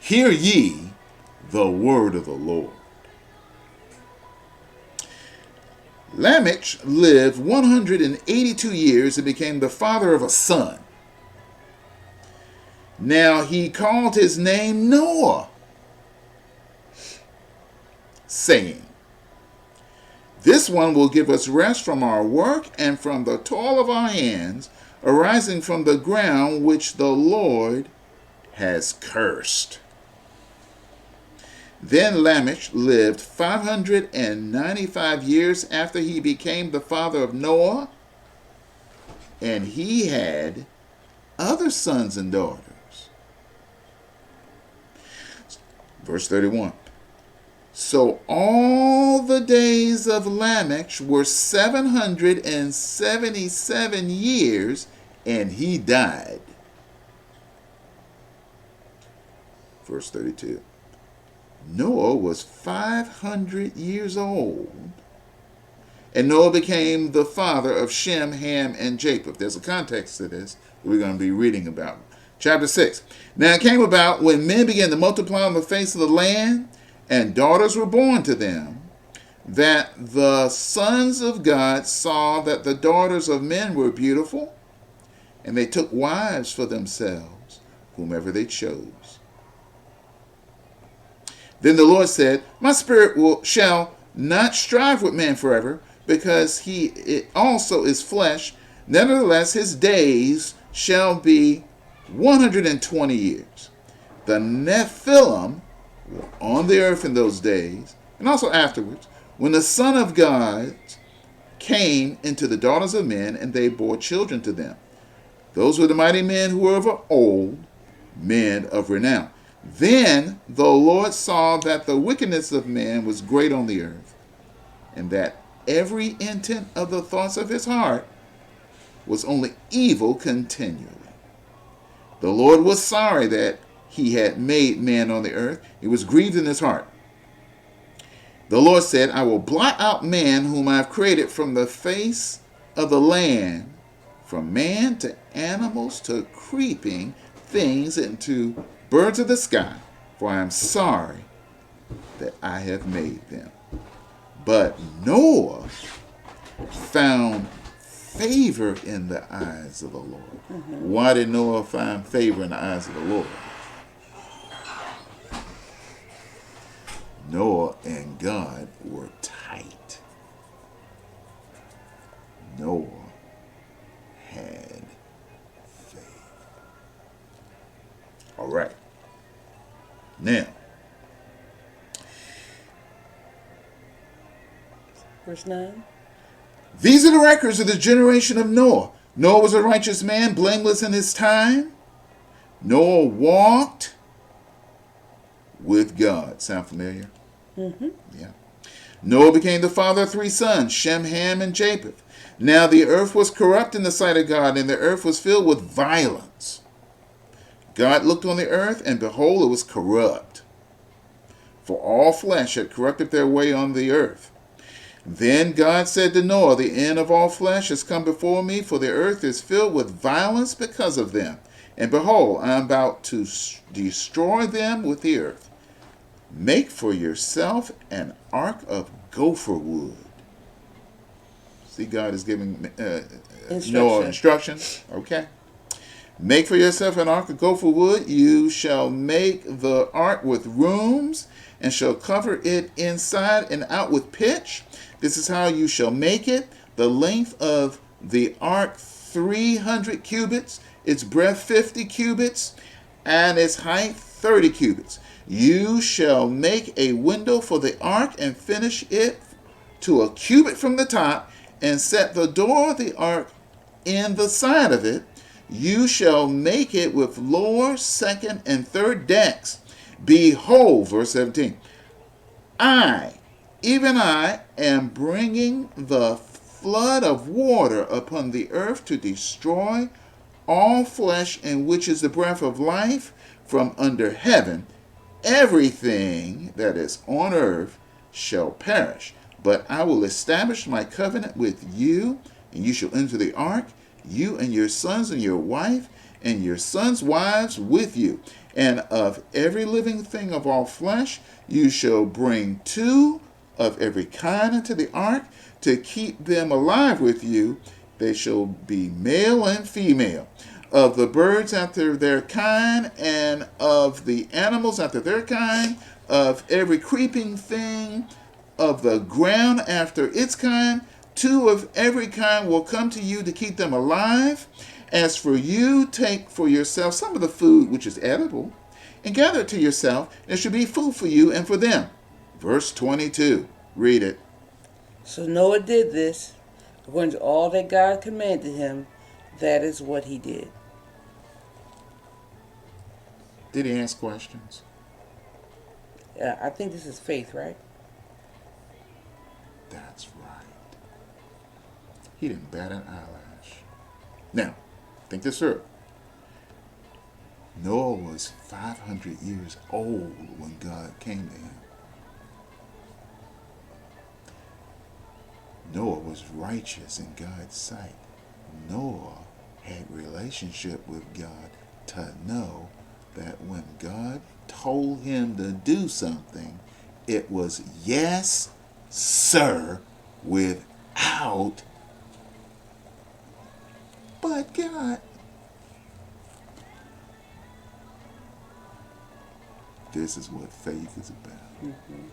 Hear ye the word of the Lord. Lamech lived 182 years and became the father of a son. Now he called his name Noah, saying, this one will give us rest from our work and from the toil of our hands, arising from the ground which the Lord has cursed. Then Lamech lived 595 years after he became the father of Noah, and he had other sons and daughters. Verse 31. So all the days of Lamech were 777 years, and he died. Verse 32. Noah was 500 years old, and Noah became the father of Shem, Ham, and Japheth. There's a context to this that we're going to be reading about. Chapter 6. Now it came about when men began to multiply on the face of the land, and daughters were born to them, that the sons of God saw that the daughters of men were beautiful, and they took wives for themselves, whomever they chose. Then the Lord said, my spirit shall not strive with man forever, because he also is flesh. Nevertheless, his days shall be 120 years. The Nephilim were on the earth in those days, and also afterwards, when the Son of God came into the daughters of men, and they bore children to them. Those were the mighty men who were of old, men of renown. Then the Lord saw that the wickedness of man was great on the earth, and that every intent of the thoughts of his heart was only evil continually. The Lord was sorry that he had made man on the earth. He was grieved in his heart. The Lord said, I will blot out man whom I have created from the face of the land, from man to animals to creeping things and to birds of the sky, for I am sorry that I have made them. But Noah found favor in the eyes of the Lord. Why did Noah find favor in the eyes of the Lord? Noah and God were tight. Noah had faith. All right. Now, verse 9. These are the records of the generation of Noah. Noah was a righteous man, blameless in his time. Noah walked with God. Sound familiar? Mm-hmm. Yeah. Noah became the father of 3 sons, Shem, Ham, and Japheth. Now the earth was corrupt in the sight of God, and the earth was filled with violence. God looked on the earth, and behold, it was corrupt, for all flesh had corrupted their way on the earth. Then God said to Noah, the end of all flesh has come before me, for the earth is filled with violence because of them. And behold, I am about to destroy them with the earth. Make for yourself an ark of gopher wood. See, God is giving Noah instructions. Okay. Make for yourself an ark of gopher wood. You shall make the ark with rooms, and shall cover it inside and out with pitch. This is how you shall make it. The length of the ark 300 cubits, its breadth 50 cubits, and its height 30 cubits. You shall make a window for the ark and finish it to a cubit from the top, and set the door of the ark in the side of it. You shall make it with lower, second, and third decks. Behold, verse 17, I, even I, am bringing the flood of water upon the earth to destroy all flesh, in which is the breath of life from under heaven. Everything that is on earth shall perish. But I will establish my covenant with you, and you shall enter the ark, you and your sons and your wife, and your sons' wives with you. And of every living thing of all flesh, you shall bring 2 of every kind into the ark to keep them alive with you. They shall be male and female. Of the birds after their kind, and of the animals after their kind, of every creeping thing of the ground after its kind, 2 of every kind will come to you to keep them alive. As for you, take for yourself some of the food which is edible, and gather it to yourself, and it shall be food for you and for them. Verse 22. Read it. So Noah did this according to all that God commanded him. That is what he did. Did he ask questions? I think this is faith, right? That's right. He didn't bat an eyelash. Now, think this through. Noah was 500 years old when God came to him. Noah was righteous in God's sight. Noah had relationship with God to know that when God told him to do something, it was yes, sir, without but God. This is what faith is about. Mm-hmm.